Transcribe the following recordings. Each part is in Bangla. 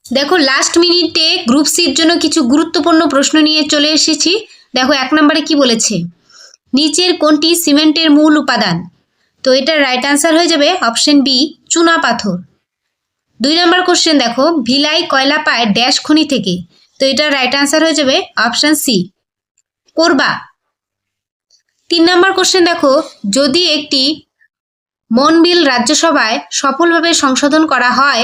দেখো লাস্ট মিনিটে গ্রুপ সির জন্য কিছু গুরুত্বপূর্ণ প্রশ্ন নিয়ে চলে এসেছি। দেখো 1 নম্বরে কি বলেছে, নিচের কোনটি সিমেন্টের মূল উপাদান? তো এটার রাইট আনসার হয়ে যাবে অপশন বি, চুনা পাথর। 2 নম্বর কোশ্চেন দেখো, ভিলাই কয়লা পায় ড্যাশ খনি থেকে? তো এটার রাইট আনসার হয়ে যাবে অপশন সি, কোরবা। 3 নম্বর কোশ্চেন দেখো, যদি একটি মন বিল রাজ্যসভায় সফলভাবে সংশোধন করা হয়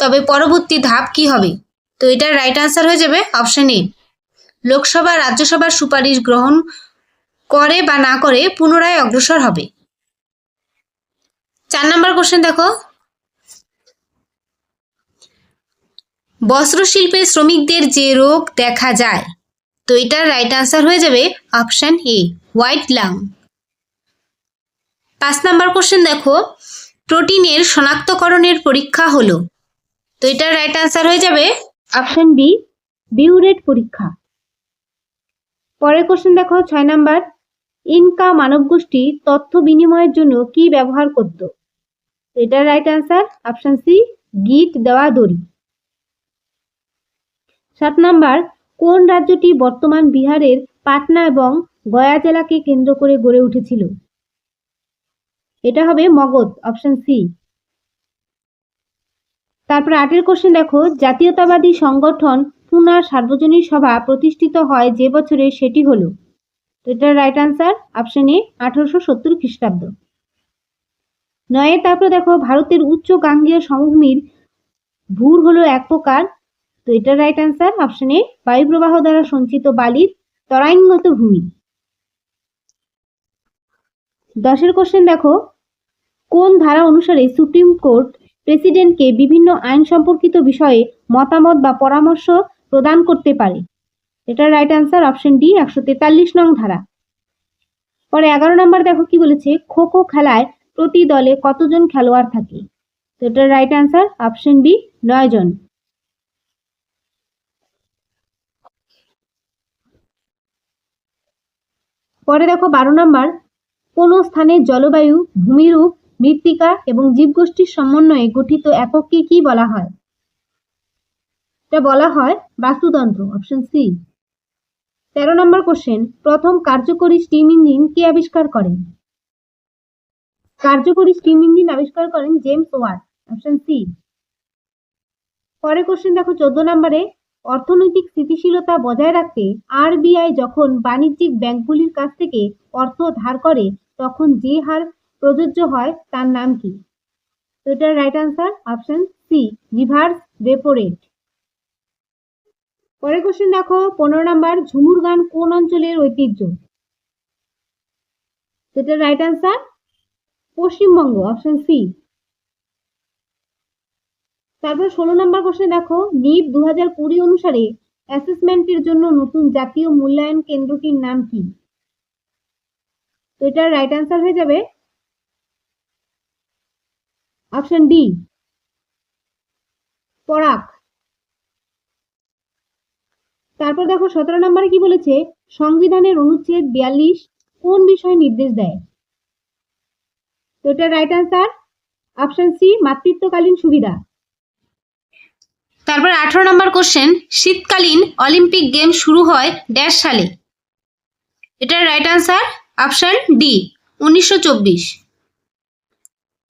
তবে পরবর্তী ধাপ কি হবে? তো এটার রাইট আনসার হয়ে যাবে অপশন এ, লোকসভা রাজ্যসভার সুপারিশ গ্রহণ করে বা না করে পুনরায় অগ্রসর হবে। 4 নম্বর কোশ্চেন দেখো, বস্ত্রশিল্পে শ্রমিকদের যে রোগ দেখা যায়, তো এটার রাইট আনসার হয়ে যাবে option A, white lung. 5 number question দেখো, প্রোটিনের শনাক্তকরণের পরীক্ষা হলো? তো এটার রাইট আনসার হয়ে যাবে অপশন বি, বিউরেট পরীক্ষা। পরের কোশ্চেন দেখো 6 নাম্বার, ইনকা মানবগোষ্ঠী তথ্য বিনিময়ের জন্য কি ব্যবহার করত? এটার রাইট আনসার অপশন সি, গিট দেওয়া দড়ি। 7 নাম্বার, কোন রাজ্যটি বর্তমান বিহারের পাটনা এবং গয়া জেলাকে কেন্দ্র করে গড়ে উঠেছিল? এটা হবে মগধ, অপশন সি। তারপরে 8 কোশ্চেন দেখো, জাতীয়তাবাদী সংগঠন পুনা সার্বজনীন সভা প্রতিষ্ঠিত হয় যে বছরে সেটি হলো? তো এটার রাইট আনসার অপশন এ, 1870 খ্রিস্টাব্দ। 9 তারপরে দেখো, ভারতের উচ্চ গাঙ্গেয় সমভূমির ভূর হলো এক প্রকার? তো এটার রাইট আনসার অপশন এ, বায়ুপ্রবাহ দ্বারা সঞ্চিত বালির তরাইনগত ভূমি। 10 কোশ্চেন দেখো, কোন ধারা অনুসারে সুপ্রিম কোর্ট প্রেসিডেন্টকে বিভিন্ন আইন সম্পর্কিত বিষয়ে মতামত বা পরামর্শ প্রদান করতে পারে? এটার রাইট আনসার অপশন ডি, 143 নং ধারা। পরে 11 নম্বর দেখো কি বলেছে, খো খো খেলায় প্রতি দলে কতজন খেলোয়াড় থাকে? তো এটার রাইট আনসার অপশন বি, 9 জন। পরে দেখো 12 নম্বর, কোন স্থানের জলবায়ু, ভূমিরূপ, মৃত্তিকা এবং জীবগোষ্ঠীর সমন্বয়ে গঠিত একককে কি বলা হয়? এটা বলা হয় বাস্তুতন্ত্র, অপশন সি। 13 নম্বর কোশ্চেন, প্রথম কার্যকরী স্টিম ইঞ্জিন কে আবিষ্কার করেন? কার্যকরী স্টিম ইঞ্জিন আবিষ্কার করেন জেমস ওয়াট, অপশন সি। পরে কোশ্চেন দেখো 14 নম্বরে, অর্থনৈতিক স্থিতিশীলতা বজায় রাখতে আরবিআই যখন বাণিজ্যিক ব্যাংকগুলির কাছ থেকে অর্থ ধার করে তখন যে হার প্রযোজ্য হয় তার নাম কি? তো এটার right answer option C, reverse repo rate. পরের কোশ্চেন দেখো 15 নম্বর, ঝুমুর গান কোন অঞ্চলের ঐতিহ্য? এটার right answer Paschimbanga, option C. তারপর 16 নম্বর কোশ্চেন দেখো, নিট 2020 অনুসারে অ্যাসেসমেন্টের জন্য নতুন জাতীয় মূল্যায়ন কেন্দ্রটির নাম কি? তো এটার রাইট আনসার হয়ে যাবে অপশন ডি, পরাক। তারপর দেখো 17 নম্বরে কি বলেছে, সংবিধানের অনুচ্ছেদ 42 কোন বিষয়ে নির্দেশ দেয়? তো এটার রাইট আনসার অপশন সি, মাতৃত্বকালীন সুবিধা। তারপর 18 নম্বর কোশ্চেন, শীতকালীন অলিম্পিক গেম শুরু হয় ড্যাশ সালে? এটার রাইট আনসার অপশন ডি, 1924।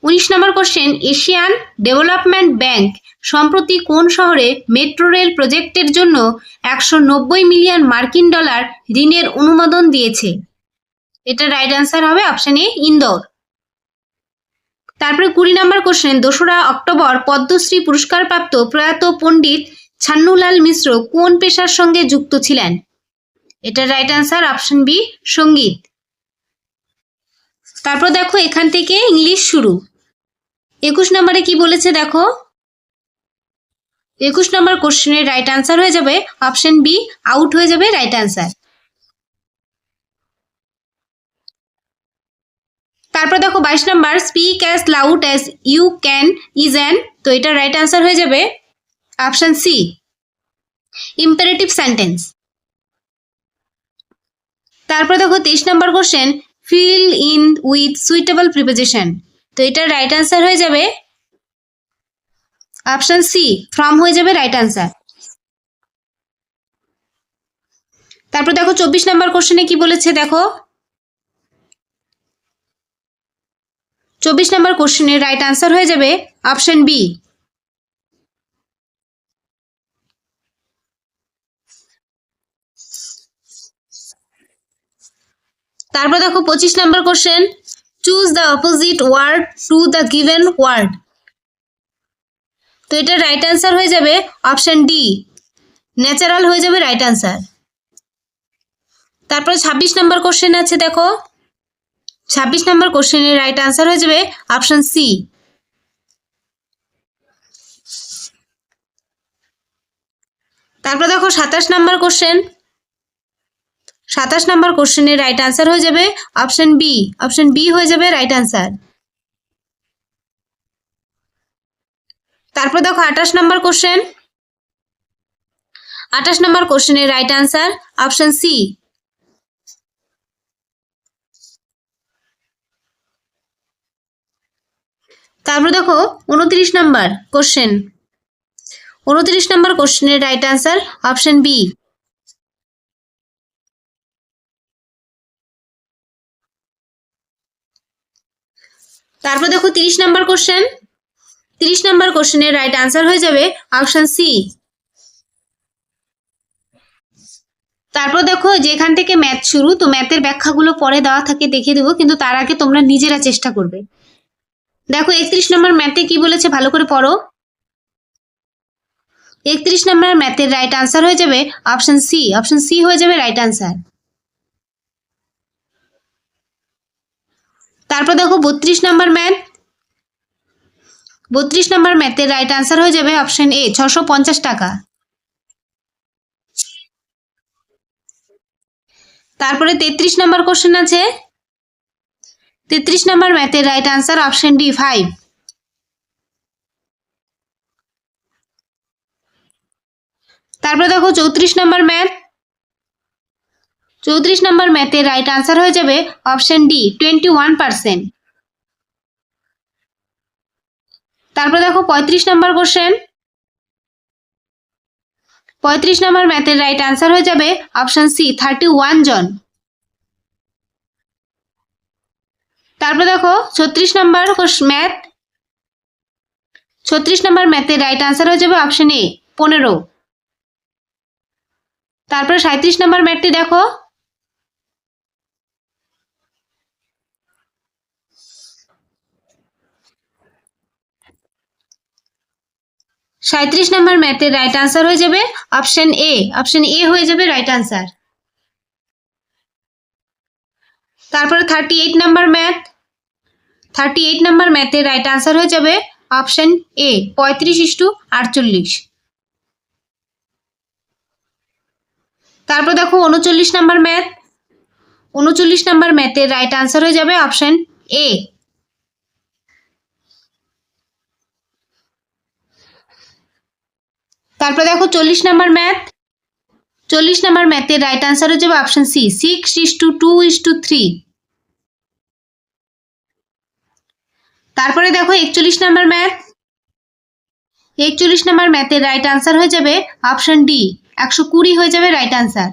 19 নম্বর কোশ্চেন, এশিয়ান ডেভেলপমেন্ট ব্যাংক সম্প্রতি কোন শহরে মেট্রো রেল প্রজেক্টের জন্য 190 মিলিয়ন মার্কিন ডলার ঋণের অনুমোদন দিয়েছে? এটার রাইট আনসার হবে অপশন এ, ইন্দোর। তারপরে 20 নম্বর কোশ্চেন, 2রা অক্টোবর পদ্মশ্রী পুরস্কারপ্রাপ্ত প্রয়াত পণ্ডিত ছান্নুলাল মিশ্র কোন পেশার সঙ্গে যুক্ত ছিলেন? এটার রাইট আনসার অপশন বি, সঙ্গীত। তারপর দেখো এখান থেকে ইংলিশ শুরু। 21 নম্বরে কি বলেছে দেখো, 21 নম্বর কোশ্চেনের রাইট আনসার হয়ে যাবে অপশন বি, আউট হয়ে যাবে রাইট আনসার। তারপর দেখো 22 number, speak as loud as you can is an, তো এটা রাইট আনসার হয়ে যাবে অপশন সি, ইম্পারেটিভ সেন্টেন্স। তারপর দেখো 23 number question, fill in with suitable preposition, তো এটার রাইট আনসার হয়ে যাবে অপশন সি ফ্রম হয়ে যাবে রাইট আনসার। তারপর দেখো 24 নম্বর কোশ্চেনে কি বলেছে, দেখো 24 নম্বর কোশ্চেনের রাইট আনসার হয়ে যাবে অপশন বি। তারপর দেখো 25 নম্বর question, choose the opposite word to the given word. তো এটা রাইট আনসার হয়ে যাবে অপশন ডি, ন্যাচারাল হয়ে যাবে রাইট আনসার। তারপরে 26 নম্বর কোশ্চেন আছে, দেখো 26 নম্বর কোশ্চেনের রাইট আনসার হয়ে যাবে অপশন সি। তারপর দেখো 27 নম্বর কোশ্চেন, 27 নম্বর কোশ্চেনের রাইট আনসার হয়ে যাবে অপশন বি, অপশন বি হয়ে যাবে রাইট আনসার। তারপর দেখো 28 নম্বর কোশ্চেন, 28 নম্বর কোশ্চেনের রাইট আনসার অপশন সি। তারপর দেখো 29 নম্বর কোশ্চেন, 29 নম্বর কোশ্চেনের রাইট আনসার অপশন বি। তারপর দেখো 30 নম্বর কোশ্চেন, 30 নম্বর কোশ্চেনের রাইট আনসার হয়ে যাবে অপশন সি। তারপর দেখো যেখান থেকে ম্যাথ শুরু, তো ম্যাথের ব্যাখ্যাগুলো পরে দেওয়া থাকে, দেখিয়ে দেবো, কিন্তু তার আগে তোমরা নিজেরা চেষ্টা করবে। দেখো 31 নম্বর ম্যাথে কি বলেছে ভালো করে পড়ো। 31 নম্বর ম্যাথের রাইট আনসার হয়ে যাবে অপশন সি, অপশন সি হয়ে যাবে রাইট আনসার। তারপর দেখো 32 নম্বর ম্যাথ, 32 নম্বর ম্যাথের রাইট আনসার হয়ে যাবে অপশন এ, 650 টাকা। তারপরে 33 নম্বর কোশ্চেন আছে, 33 নম্বর ম্যাথের রাইট আনসার অপশন ডি, 5। তারপরে দেখো 34 নম্বর ম্যাথ, 34 নম্বর ম্যাথের রাইট আনসার হয়ে যাবে অপশন ডি, 21%। তারপরে দেখো 35 নম্বর কোশ্চেন, 35 নম্বর ম্যাথের রাইট আনসার হয়ে যাবে অপশন সি, 31 জন। তারপর দেখো 36 নম্বর ম্যাথ, 36 নম্বর ম্যাথের রাইট আনসার হয়ে যাবে অপশন এ, 15। তারপরে 37 নম্বর ম্যাথটি দেখো, 37 নম্বর ম্যাথের রাইট আনসার হয়ে যাবে অপশন এ, অপশন এ হয়ে যাবে রাইট আনসার। তারপরে 38 নম্বর ম্যাথ, 38 নম্বর ম্যাথের রাইট আনসার হয়ে যাবে অপশন এ, 35:48। তারপর দেখো 39 নম্বর ম্যাথ, 39 নম্বর ম্যাথের রাইট আনসার হয়ে যাবে অপশন এ। তারপর দেখো 40 নম্বর ম্যাথ, 40 নম্বর ম্যাথের রাইট আনসার হয়ে যাবে অপশন সি, 6:2:3। তারপরে দেখো 41 নম্বর ম্যাথ, 41 নম্বর ম্যাথের রাইট আনসার হয়ে যাবে অপশন ডি, 120 হয়ে যাবে রাইট আনসার।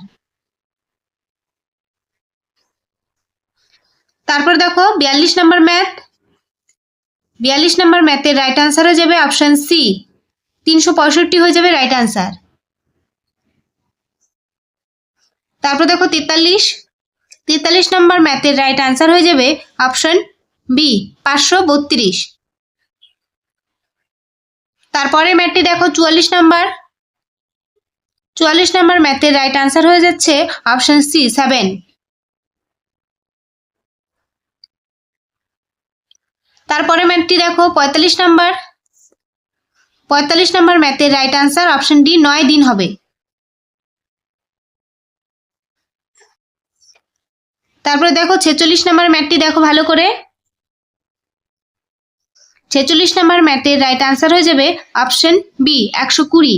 তারপর দেখো 42 নম্বর ম্যাথ, 42 নম্বর ম্যাথের রাইট আনসার হয়ে যাবে অপশন সি, 365 হয়ে যাবে রাইট আনসার। তারপর দেখো 43 নম্বর ম্যাথের রাইট আনসার হয়ে যাবে অপশন বি, 532। তারপরে ম্যাথটি দেখো 44 নম্বর, 44 নম্বর ম্যাথের রাইট আনসার হয়ে যাচ্ছে অপশন সি, 7। তারপরে ম্যাথটি দেখো 45 নম্বর, 45 নম্বর ম্যাথের রাইট আনসার অপশন ডি, 9 দিন হবে। তারপরে দেখো 46 নম্বর ম্যাথটি দেখো ভালো করে, 46 নম্বর ম্যাথের রাইট আনসার হয়ে যাবে অপশন বি, 120।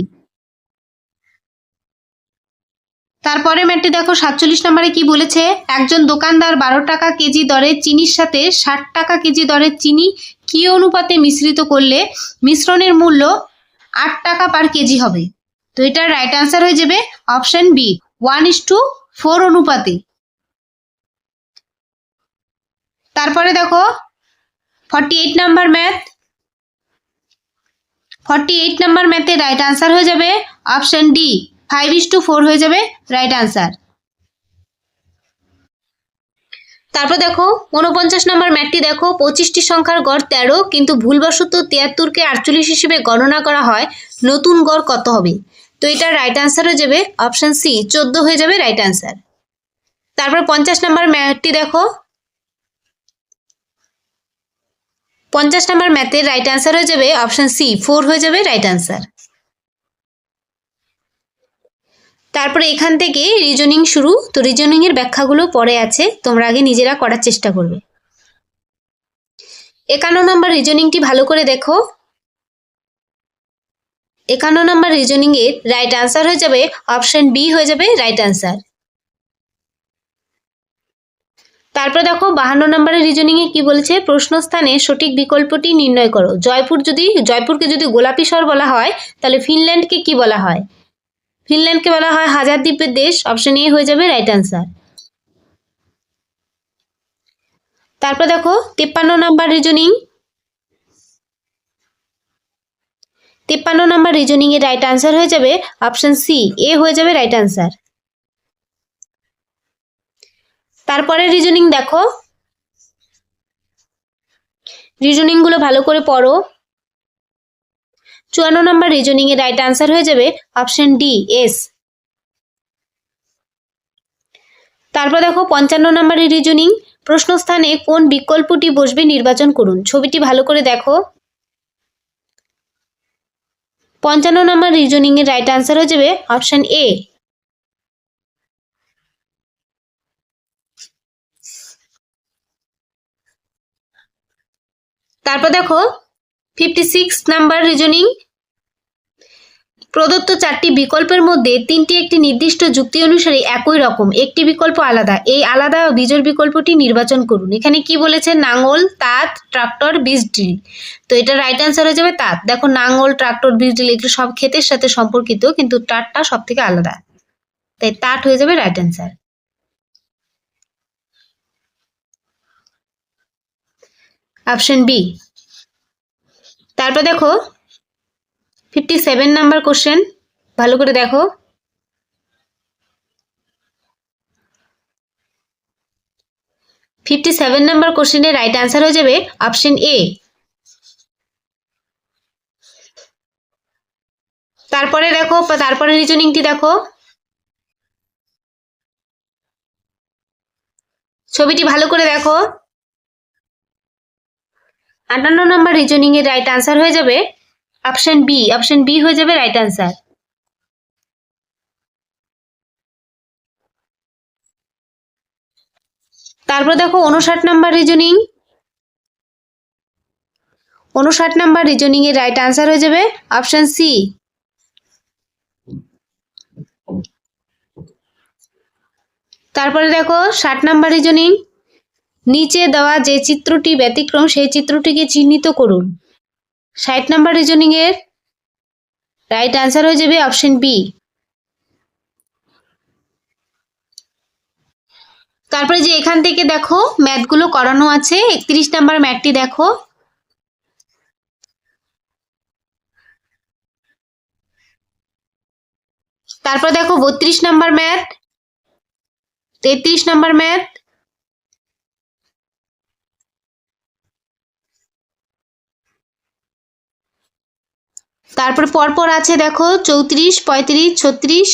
তারপরে ম্যাথটি দেখো 47 নম্বরে কি বলেছে, একজন দোকানদার 12 টাকা কেজি দরের চিনির সাথে 60 টাকা কেজি দরের চিনি কি অনুপাতে মিশ্রিত করলে মিশ্রণের মূল্য 8 টাকা পার কেজি হবে। তো এটার রাইট আনসার হয়ে যাবে অপশন বি 1:4 অনুপাতে। তারপরে দেখো 48 নাম্বার ম্যাথ। 48 নাম্বার ম্যাথের রাইট আনসার হয়ে যাবে অপশন ডি 5:4 হয়ে যাবে রাইট আনসার। তারপর দেখো 49 নাম্বার ম্যাথটি দেখো 25টি সংখ্যার গড় 13 কিন্তু ভুলবশত 73কে 48 হিসেবে গণনা করা হয়, নতুন গড় কত হবে? তো এটার রাইট আনসার হয়ে যাবে অপশন সি 14 হয়ে যাবে রাইট আনসার। তারপর 50 নাম্বার ম্যাথটি দেখো 50 নাম্বার ম্যাথের রাইট আনসার হয়ে যাবে অপশন সি 4 হয়ে যাবে রাইট আনসার। তারপরে এখান থেকে রিজনিং শুরু। তো রিজনিং এর ব্যাখ্যাগুলো পরে আছে, তোমরা আগে নিজেরা করার চেষ্টা করবে। 51 নম্বর রিজনিংটি ভালো করে দেখো। 51 নম্বর রিজনিং এর রাইট আনসার হয়ে যাবে অপশন বি হয়ে যাবে রাইট আনসার। তারপর দেখো 52 নম্বরের রিজনিং এ কি বলেছে, প্রশ্নস্থানে সঠিক বিকল্পটি নির্ণয় করো। জয়পুরকে যদি গোলাপি শহর বলা হয় তাহলে ফিনল্যান্ডকে কি বলা হয়? ফিনল্যান্ডকে বলা হয় হাজার দ্বীপের দেশ। অপশন এ হয়ে যাবে রাইট আনসার। তারপর দেখো 53 নাম্বার রিজনিং। 53 নাম্বার রিজনিং এর রাইট আনসার হয়ে যাবে অপশন সি এ হয়ে যাবে রাইট আনসার। তারপরে রিজনিং দেখো, রিজনিং গুলো ভালো করে পড়ো। 54 নাম্বার রিজনিং এর রাইট আনসার হয়ে যাবে অপশন ডি এস। তারপর দেখো 55 নাম্বারের রিজনিং, প্রশ্নস্থানে কোন বিকল্পটি বসবে নির্বাচন করুন। ছবিটি ভালো করে দেখো। 55 নাম্বার রিজনিং এর রাইট আনসার হয়ে যাবে অপশন এ। তারপর দেখো 56 নাম্বার রিজনিং, প্রদত্ত 4টি বিকল্পের মধ্যে 3টি একটি নির্দিষ্ট যুক্তি অনুসারে একই রকম, একটি বিকল্প আলাদা। এই আলাদা ও বিজোড় বিকল্পটি নির্বাচন করুন। এখানে কি বলেছে, নাঙ্গল, তাঁত, ট্রাক্টর, বীজ ড্রিল। তো এটা রাইট আনসার হয়ে যাবে তাঁত। দেখো নাঙ্গল, ট্রাক্টর, বীজ ড্রিল এগুলো সব ক্ষেতের সাথে সম্পর্কিত, কিন্তু তাঁতটা সব থেকে আলাদা, তাই তাঁত হয়ে যাবে রাইট আনসার। Option B. তারপর দেখো 57 নাম্বার কোশ্চেন, ভালো করে দেখো। 57 নাম্বার কোশ্চেনের রাইট আনসার হয়ে যাবে অপশন এ। তারপরে দেখো, তারপরে রিজনিংটি দেখো। ছবিটি ভালো করে দেখো। 58 নাম্বার রিজনিং এর রাইট আনসার হয়ে যাবে অপশন বি। অপশন বি হয়ে যাবে রাইট আনসার। তারপর দেখো 59 নাম্বার রিজনিং। 59 নাম্বার রিজনিং এর রাইট আনসার হয়ে যাবে অপশন সি। তারপরে দেখো 60 নাম্বার রিজনিং, নিচে দেওয়া যে চিত্রটি ব্যতিক্রম সেই চিত্রটিকে চিহ্নিত করুন। 60 নাম্বার রিজনিং এর রাইট আনসার হয়ে যাবে অপশন বি। তারপরে যে এখান থেকে দেখো ম্যাথগুলো করানো আছে। 31 নাম্বার ম্যাথটি দেখো। তারপর দেখো 32 নাম্বার ম্যাথ, 33 নাম্বার ম্যাথ, তারপর পরপর আছে দেখো 34, 35, 36।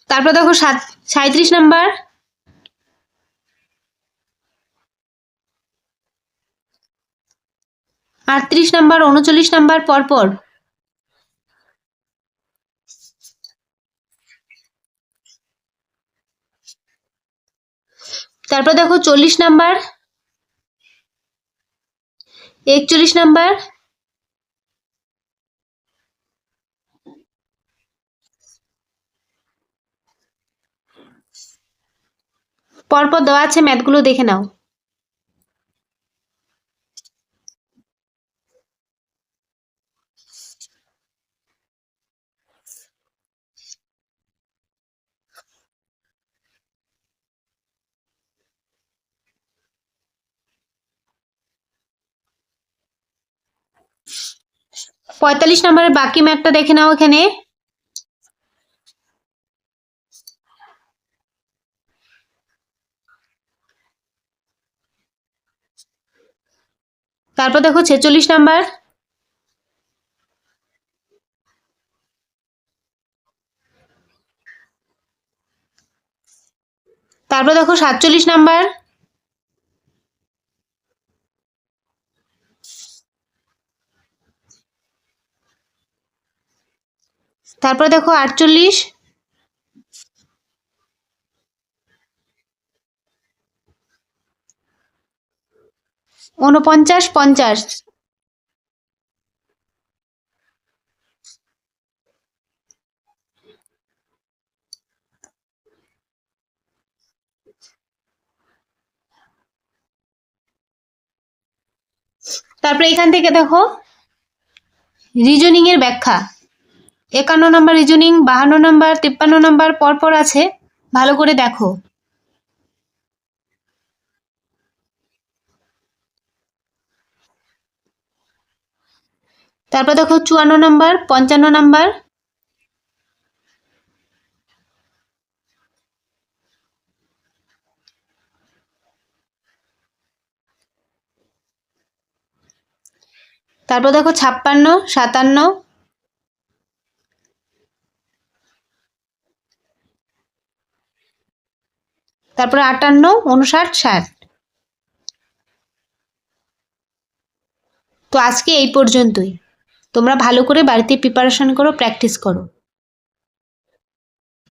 তারপর দেখো 37 নাম্বার, 38 নাম্বার, 39 নাম্বার পরপর। তারপর দেখো 40 নাম্বার, 41 নাম্বার, পরপর দেওয়া আছে, ম্যাথগুলো দেখে নাও। পঁয়তাল্লিশ নম্বরের বাকি ম্যাথটা দেখে নাও এখানে। তারপর দেখো 46 নাম্বার। তারপর দেখো 47 নাম্বার। তারপর দেখো 48। 49, 50। তারপরে এখান থেকে দেখো রিজনিং এর ব্যাখ্যা। 51 নম্বর রিজনিং, 52 নম্বর, 53 নম্বর পরপর আছে, ভালো করে দেখো। তারপর দেখো 54 নম্বর, 55 নম্বর। তারপর দেখো 56, 57। তারপরে 58, 59, 60। তো আজকে এই পর্যন্তই। তোমরা ভালো করে বাড়িতে প্রিপারেশন করো, প্র্যাকটিস করো।